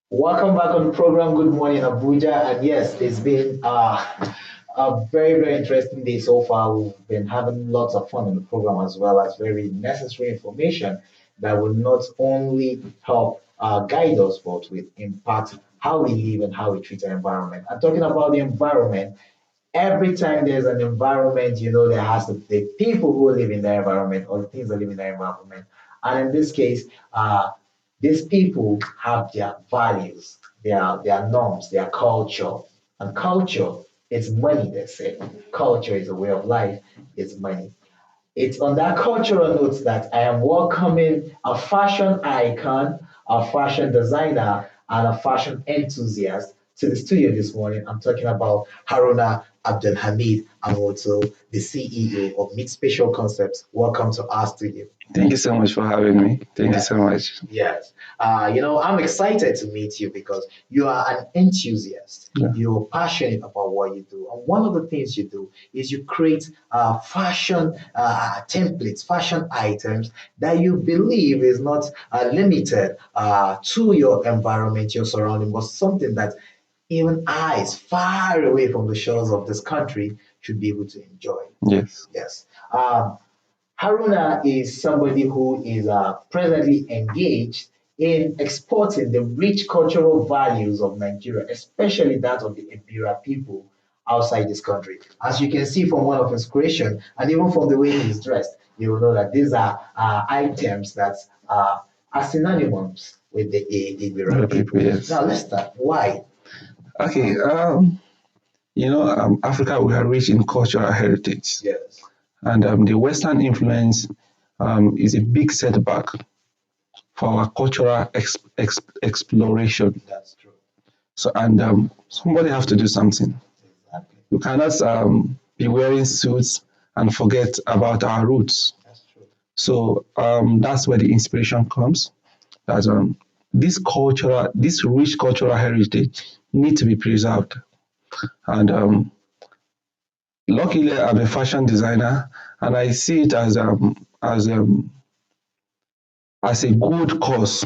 Welcome back on the program. Good morning, Abuja. And yes, it's been a very, very interesting day so far. We've been having lots of fun on the program as well as very necessary information that will not only help guide us, but will impact how we live and how we treat our environment. And talking about the environment, every time there's an environment, there has to be people who live in the environment or the things that live in the environment. And in this case, these people have their values, their norms, their culture. And culture is money, they say. Culture is a way of life, it's money. It's on that cultural note that I am welcoming a fashion icon, a fashion designer, and a fashion enthusiast to the studio this morning. I'm talking about Haruna Abdelhamid Amoto, the CEO of Meet Special Concepts. Welcome to our studio. Thank you so much for having me. Thank you Yeah. so much. Yes. I'm excited to meet you because you are an enthusiast. Yeah. You're passionate about what you do. And one of the things you do is you create fashion templates, fashion items that you believe is not limited to your environment, your surrounding, but something that even eyes far away from the shores of this country should be able to enjoy. Yes. Yes. Haruna is somebody who is presently engaged in exporting the rich cultural values of Nigeria, especially that of the Ebira people outside this country. As you can see from one of his creation, and even from the way he's dressed, you will know that these are items that are synonymous with the Ebira people. Yes. Now let's start. Why? Okay. Africa, we are rich in cultural heritage, Yes, and the Western influence is a big setback for our cultural exploration. that's true. So, and somebody have to do something. Exactly. You cannot be wearing suits and forget about our roots. That's true. So that's where the inspiration comes. That this rich cultural heritage need to be preserved. And luckily, I'm a fashion designer, and I see it as a good cause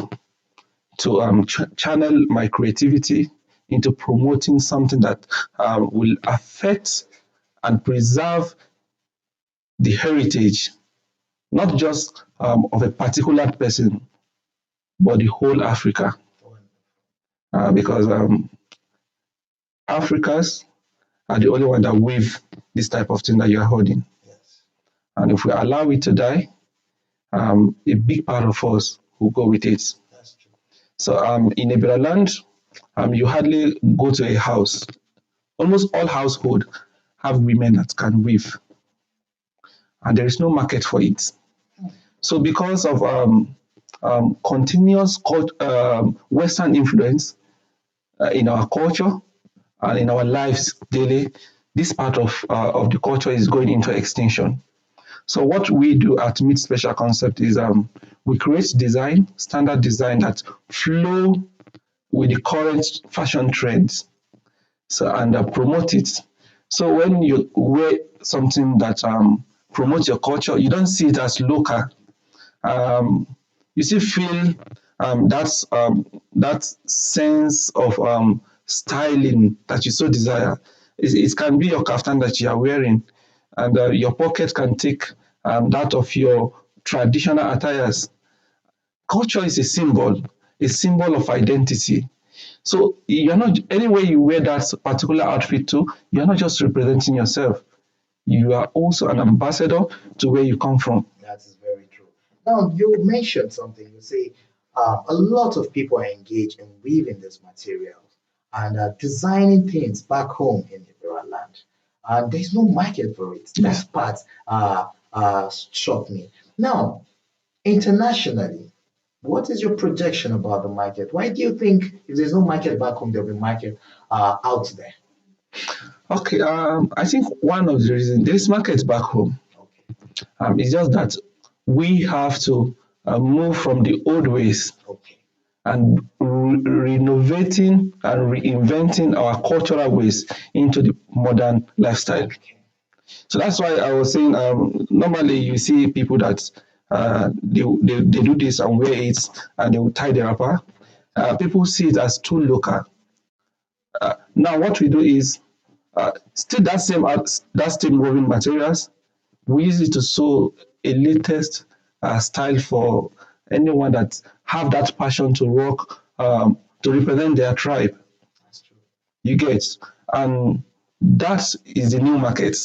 to channel my creativity into promoting something that will affect and preserve the heritage, not just of a particular person, but the whole Africa. Because Africans are the only one that weave this type of thing that you're holding. Yes. And if we allow it to die, a big part of us will go with it. That's true. So in Ebira land, you hardly go to a house. Almost all households have women that can weave, and there is no market for it. So because of continuous Western influence in our culture and in our lives daily, this part of the culture is going into extinction. So what we do at Meet Special Concept is we create design, standard design that flow with the current fashion trends. So and promote it. So when you wear something that promotes your culture, you don't see it as local. Um, you still feel that sense of styling that you so desire. It can be your kaftan that you are wearing, and your pocket can take that of your traditional attires. Culture is a symbol of identity. So you're not anywhere you wear that particular outfit to, you're not just representing yourself. You are also an ambassador to where you come from. That is very true. Now, you mentioned something. You say a lot of people are engaged in weaving these materials and designing things back home in Ibera land. And there's no market for it. Yes. That part struck me. Now, internationally, what is your projection about the market? Why do you think if there's no market back home, there'll be market out there? Okay, I think one of the reasons there's market back home. Okay. It's just that we have to move from the old ways Okay. and renovating and reinventing our cultural ways into the modern lifestyle. Okay. So that's why I was saying normally you see people that they do this and wear it and they will tie the wrapper people see it as too local. Now, what we do is still that same woven materials. We use it to sew a latest style for anyone that have that passion to work to represent their tribe. That's true. You get, and that is the new market.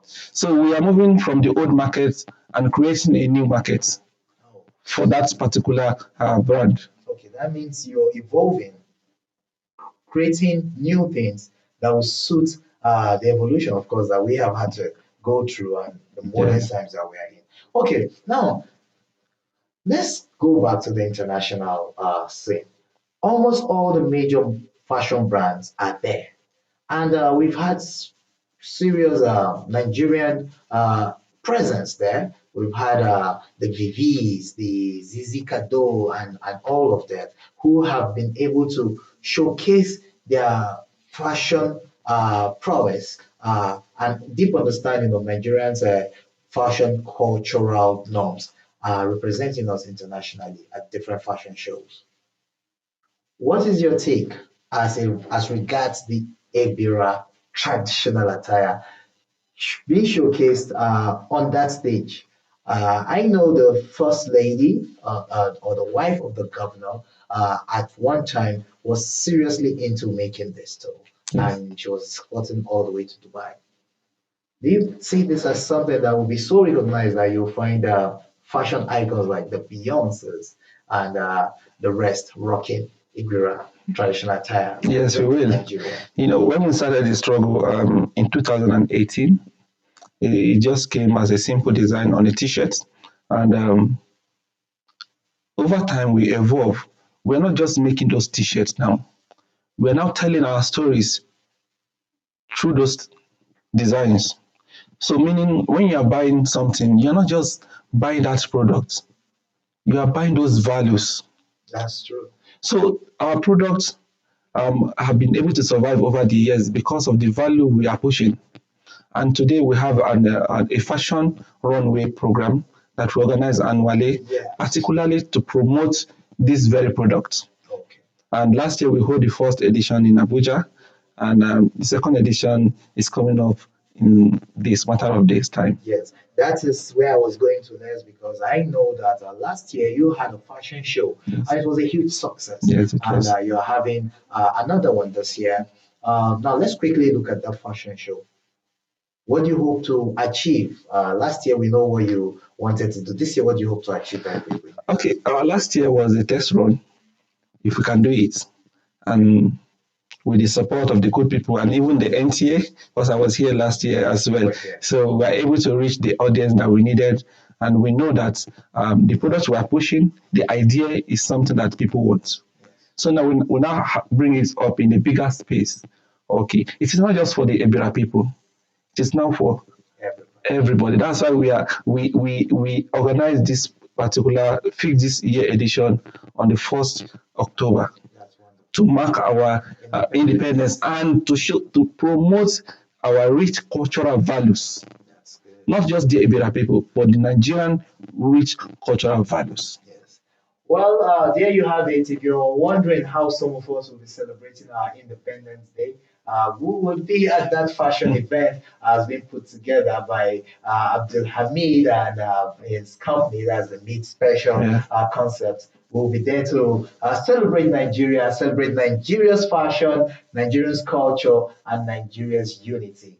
So we are moving from the old market and creating a new market Oh, for that particular brand. okay. That means you're evolving, creating new things that will suit the evolution, of course, that we have had to go through and the modern Yes, times that we are in. Okay, now let's go back to the international scene. Almost all the major fashion brands are there. And we've had serious Nigerian presence there. We've had the Vivis, the Zizi Kado, and all of that, who have been able to showcase their fashion prowess and deep understanding of Nigerians' fashion cultural norms, representing us internationally at different fashion shows. What is your take as regards the Ebira traditional attire being showcased on that stage? I know the first lady or the wife of the governor at one time was seriously into making this too, yes, and she was exporting all the way to Dubai. Do you see this as something that will be so recognized that you'll find fashion icons like the Beyoncés and the rest rocking Ibira traditional attire yes, we representing will. Nigeria? You know, when we started the struggle in 2018, it just came as a simple design on a t-shirt. And over time, we evolve. We're not just making those t-shirts now. We're now telling our stories through those designs. So, meaning when you are buying something, you're not just buying that product, you are buying those values. That's true. So, our products have been able to survive over the years because of the value we are pushing. And today we have a fashion runway program that we organize annually, Yes. particularly to promote this very product. Okay. And last year we held the first edition in Abuja, and the second edition is coming up in this matter of days' time. Yes, that is where I was going to next because I know that last year you had a fashion show Yes, and it was a huge success. yes, it And was. you're having another one this year. Now, let's quickly look at that fashion show. What do you hope to achieve? Last year, we know what you wanted to do. This year, what do you hope to achieve very quickly? Okay, our last year was a test run, if we can do it. And with the support of the good people and even the NTA, because I was here last year as well. So we are able to reach the audience that we needed. And we know that the products we are pushing, the idea is something that people want. So now we now bring it up in a bigger space. Okay, it is not just for the Ebira people. It is now for everybody. That's why we organize this particular fix this year edition on the 1st October That's wonderful. to mark our independence and to show to promote our rich cultural values, That's good. not just the Ibera people, but the Nigerian rich cultural values. Yes. Well, there you have it. If you're wondering how some of us will be celebrating our Independence Day, we will be at that fashion event has been put together by Abdul Hamid and his company, that's the Meat Special Yeah. Concept. We'll be there to celebrate Nigeria, celebrate Nigeria's fashion, Nigeria's culture, and Nigeria's unity.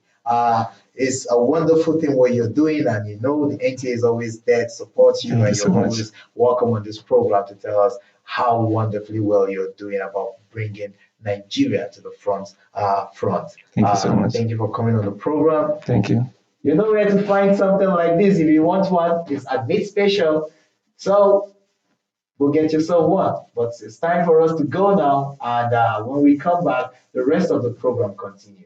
It's a wonderful thing what you're doing, and you know the NTA is always there to support you, Thank you and so you're much. always welcome on this program to tell us how wonderfully well you're doing about bringing Nigeria to the front. Thank you so much. Thank you for coming on the program. Thank you. You know where to find something like this if you want one. It's a Mid Special. So go get yourself one. But it's time for us to go now. And when we come back, the rest of the program continues.